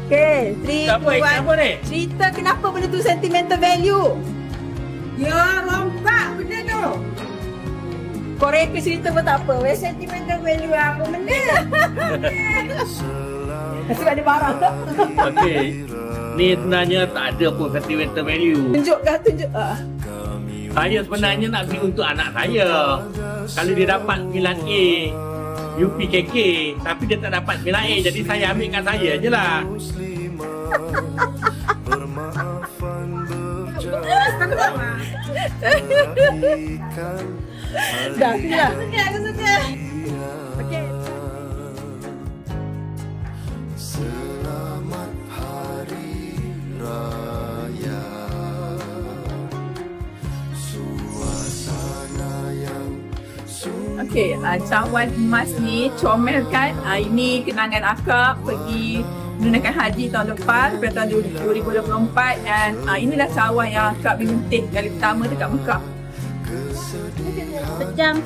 Okay, 3, 2, 1. Apa ni? Cerita kenapa benda tu sentimental value. Ya, rompak benda tu. Kau reka cerita pun tak apa. Weh, Sentimental value apa benda? sebab ada barang. Okey. Ni sebenarnya tak ada pun sentimental value. Tunjuk. Saya sebenarnya nak beli untuk anak saya. Kalau dia dapat 9A UPKK, tapi dia tak dapat 9A, jadi saya ambilkan saya je lah. Dah, sudah. Aku suka. Okey. Selamat Hari Raya. Suasana yang Okey, cawan emas ni comel kan? Ini kenangan akak pergi menunaikan haji tahun lepas pada tahun 2024 dan inilah cawan yang akak bintik kali pertama dekat Mekah. Pejam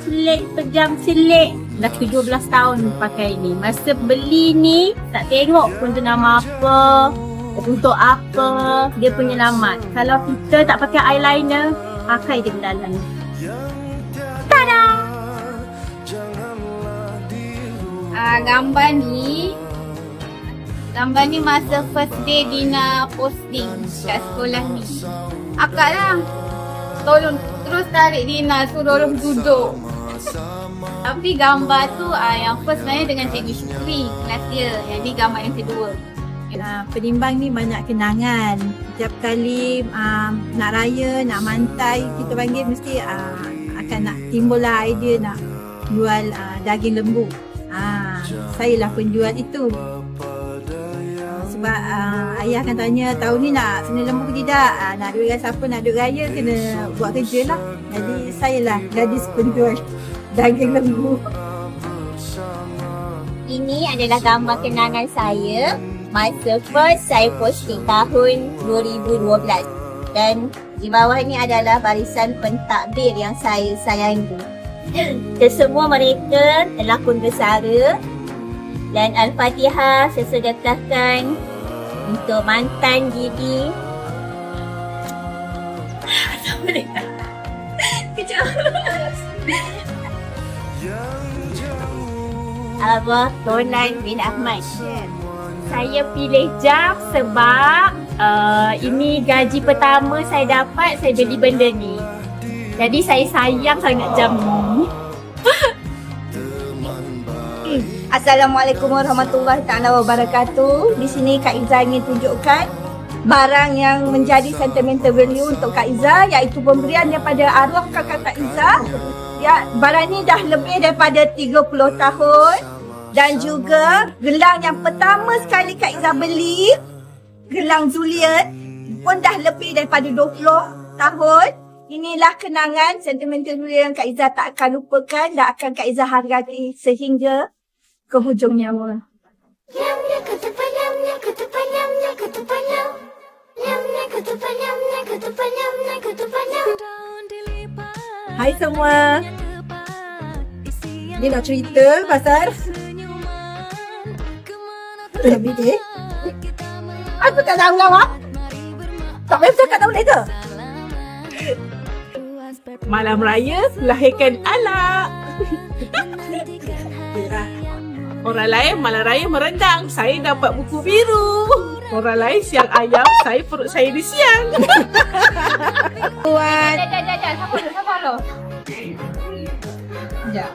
selik. Dah 17 tahun pakai ni. Masa beli ni tak tengok pun tu nama apa, untuk apa dia penyelamat. Kalau kita tak pakai eyeliner, pakai je dalam ni. Tada! Gambar ni masa first day Dina posting kat sekolah ni. Akak lah tolong terus tarik Dina, suruh orang duduk. Tapi gambar tu yang first sebenarnya dengan Cikgu Syukri kelas dia. Yang ni gambar yang kedua. Penimbang ni banyak kenangan. Setiap kali nak raya, nak mantai, kita panggil mesti akan nak timbullah idea nak jual daging lembu. Sayalah penjual itu. Sebab ayah akan tanya tahun ni nak seni lembu ke tidak. Nak duit raya siapa, nak duit raya kena buat kerja lah. Jadi sayalah gadis penjual daging lembu. Ini adalah gambar kenangan saya masa first saya posting tahun 2012. Dan di bawah ni adalah barisan pentadbir yang saya sayangi. Kesemua mereka pelakon bersara. Dan Al-Fatihah saya sedekahkan untuk mantan Gidi. Kejap. Abah Tonan bin Ahmad. Saya pilih jam sebab ini gaji pertama saya dapat, saya beli benda ni. Jadi saya sayang sangat jam ni. Assalamualaikum warahmatullahi taala wabarakatuh. Di sini Kak Izzah ingin tunjukkan barang yang menjadi sentimental value untuk Kak Izzah, iaitu pemberian daripada arwah kakak Kak Izzah. Ya, barang ni dah lebih daripada 30 tahun dan juga gelang yang pertama sekali Kak Izzah beli, gelang Zulian, pun dah lebih daripada 20 tahun. Inilah kenangan sentimental value yang Kak Izzah tak akan lupakan dan akan Kak Izzah hargai sehingga ke hujung nyawa. Hai semua. Dia nak cerita pasal BD. Aku tak tahu lah. Tak payah cakap tahu later. Malam raya melahirkan anak. Orang lain malam raya merendang, saya dapat buku biru. Orang lain siang ayam, saya perut saya di siang. Buat. Sabar lo. Sekejap.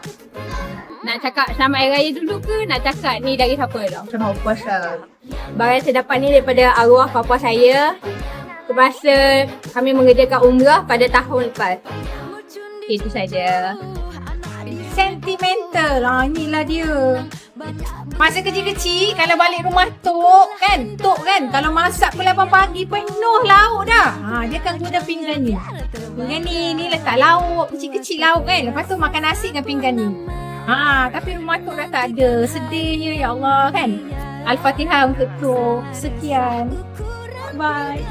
Nak cakap selamat hari raya dulu ke nak cakap ni dari siapa dah? Kenapa pasal? Barang saya dapat ni daripada arwah papa saya semasa kami mengerjakan umrah pada tahun lepas. Itu saja. Sentimental lah, inilah dia. Masa kecil-kecil kalau balik rumah Tok kan kalau masak pukul 8 pagi penuh lauk dah. Dia kan guna pinggan ni. Pinggan ni letak lauk, kecil-kecil lauk kan. Lepas tu makan nasi dengan pinggan ni. Tapi rumah Tok dah tak ada. Sedihnya ya Allah kan. Al-Fatihah untuk Tok. Sekian. Bye.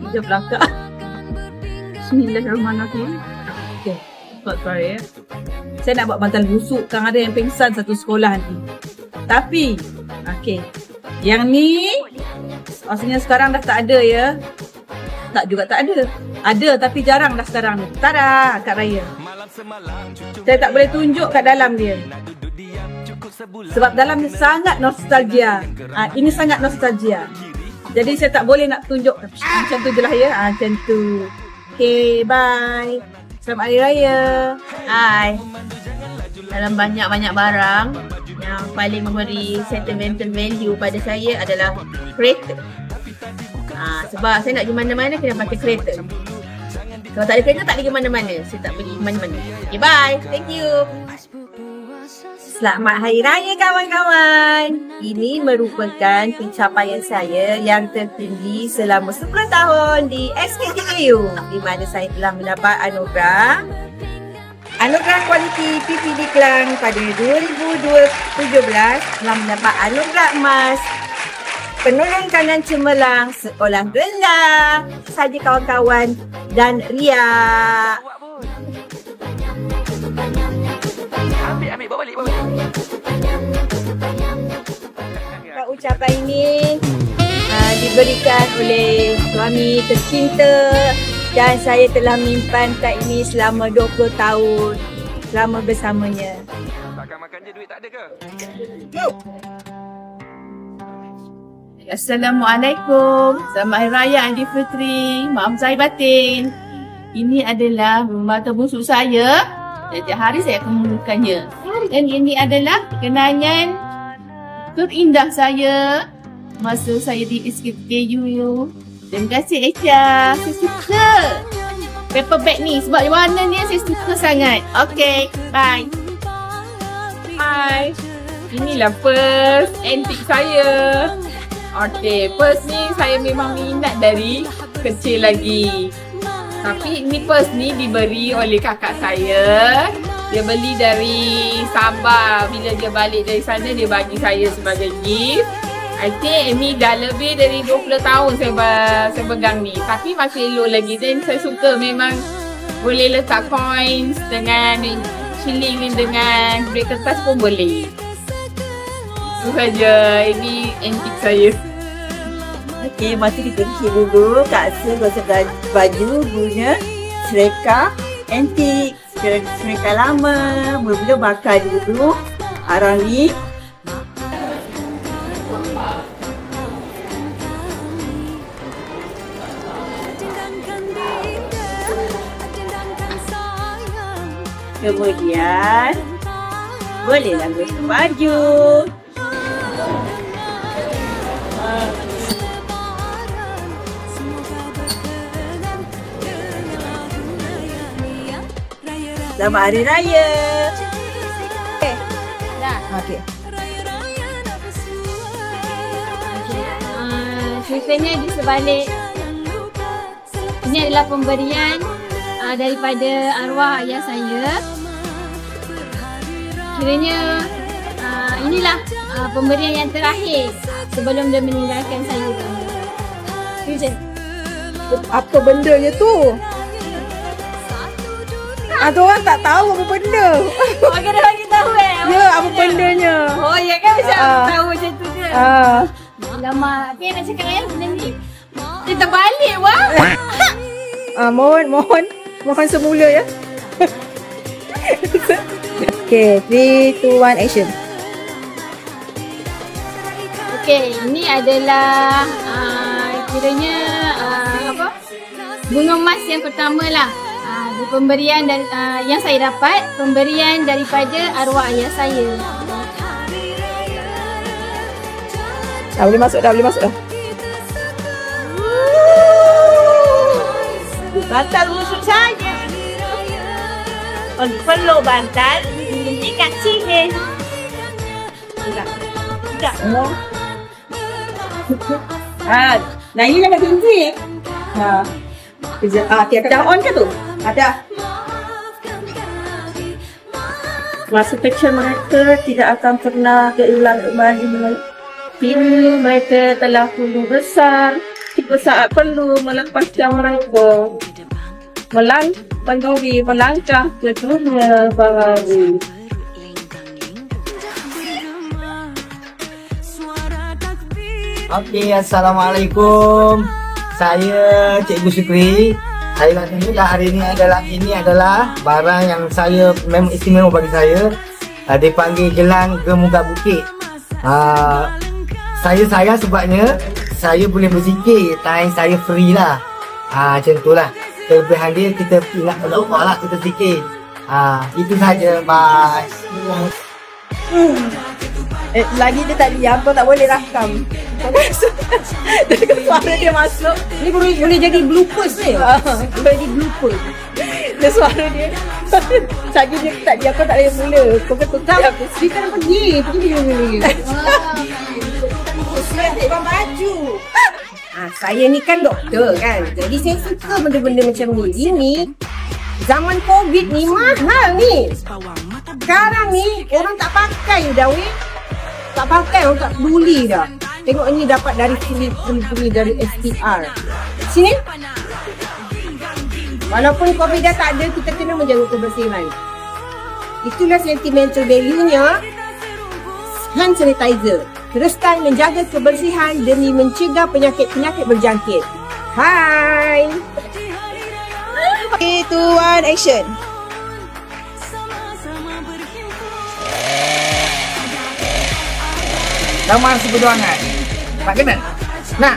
Kita belakang. Bismillahirrahmanirrahim. Okay. Sorry ya. Saya nak buat bantal busuk. Kan ada yang pingsan satu sekolah nanti. Tapi okay, Yang ni maksudnya sekarang dah tak ada ya. Tak juga tak ada. Ada tapi jarang dah sekarang ni. Tada, akad raya. Saya tak boleh tunjuk kat dalam dia. Sebab dalam dia sangat nostalgia. Ini sangat nostalgia. Jadi saya tak boleh nak tunjuk. Macam tu je lah ya. Macam tu. Okay, bye. Selamat Hari Raya. Hai. Dalam banyak-banyak barang, yang paling memberi sentimental value pada saya adalah kereta. Sebab saya nak pergi mana-mana kena pakai kereta. Kalau tak ada kereta tak pergi mana-mana. Saya tak pergi mana-mana. Okay, bye. Thank you. Selamat Hari Raya kawan-kawan. Ini merupakan pencapaian saya yang tertinggi selama 10 tahun di SKTU, di mana saya telah mendapat anugerah kualiti PPD Klang pada 2017, telah mendapat anugerah emas penolong kanan cemerlang sekolah rendah saja kawan-kawan dan Ria. Ucapan ini diberikan oleh suami tercinta dan saya telah menyimpan kad ini selama 20 tahun selama bersamanya. Makan je duit tak ada ke? Assalamualaikum. Selamat Hari Raya Aidilfitri. Maaf zahir batin. Ini adalah mata busuk saya. Setiap hari saya akan menggunakannya. Dan ini adalah kenangan terindah saya masa saya di SKTU. Terima kasih Echa. Saya suka paper bag ni sebab warna ni saya suka sangat. Okay, bye. Hai. Inilah first antik saya. Okay, first ni saya memang minat dari kecil lagi. Tapi ni purse ni diberi oleh kakak saya. Dia beli dari Sabah. Bila dia balik dari sana, dia bagi saya sebagai gift. I think ni dah lebih dari 20 tahun saya pegang ni. Tapi masih elok lagi. Dan saya suka memang boleh letak coins dengan shilling dengan duit kertas pun boleh. Itu saja. Ini antik saya. Okey, masa kita kecil dulu, Kak Su gosok baju guna sereka antik, sereka lama, mula-mula bakar dulu arang ni. Kemudian bolehlah gosok baju. Selamat Hari Raya. Okey. Ceritanya di sebalik ini adalah pemberian daripada arwah ayah saya. Kiranya inilah pemberian yang terakhir sebelum dia meninggalkan saya. Apa bendanya tu? Ada orang tak tahu apa benda. Oh, kena bagi tahu Ya, apa bendanya? Oh, ya kan macam tahu macam tu je. Lama, apa yang nak cakap benda ni? Dia terbalik wah. Mohon semula ya. Okay, 3, 2, 1, action. Okay, ini adalah kiranya apa? Bunga emas yang pertama lah. Pemberian dan yang saya dapat, pemberian daripada arwah ayah saya. Dah boleh masuk dah. Bantal busuk saya. Perlu bantal ikat sini. Tidak. Nah ini jangan tinggi. Dah on ke tu? Ada. Masa kecil mereka tidak akan pernah keulang kembali. Bila mereka telah tumbuh besar, tiba saat perlu melepaskan mereka. Melangkah ke dunia baru. Okey, Assalamualaikum. Saya Cikgu Sukri. Saya nak tunjukkan hari ini adalah barang yang saya memang istimewa bagi saya. Dipanggil gelang Gemuga Bukit. Saya sayang sebabnya saya boleh berzikir, time saya free lah. Macam tu lah. Kelebihan dia kita ingat pada Allah lah, kita zikir. Itu saja. Bye. Lagi dia tak diam, kau tak boleh rakam. Suara dia masuk. Ni boleh jadi bloopers ni. Boleh jadi bloopers. Dia suara dia. Lagi dia tak diam, kau tak boleh mula. Kau kata tak. Dia kan pergi dulu. Dia baju. Saya ni kan doktor kan. Jadi saya suka benda-benda macam ni. Ini zaman COVID ni mahal ni. Sekarang ni orang tak pakai dah weh. Tak pakai, orang tak peduli dah. Tengok ni dapat dari kulit dari STR. Sini. Walaupun COVID dah tak ada, kita kena menjaga kebersihan. Itulah sentimental value-nya hand sanitizer. Teruskan menjaga kebersihan demi mencegah penyakit-penyakit berjangkit. Hai. 3, 2, 1, action. Taman Seperjuangan. Tak kena? Nak.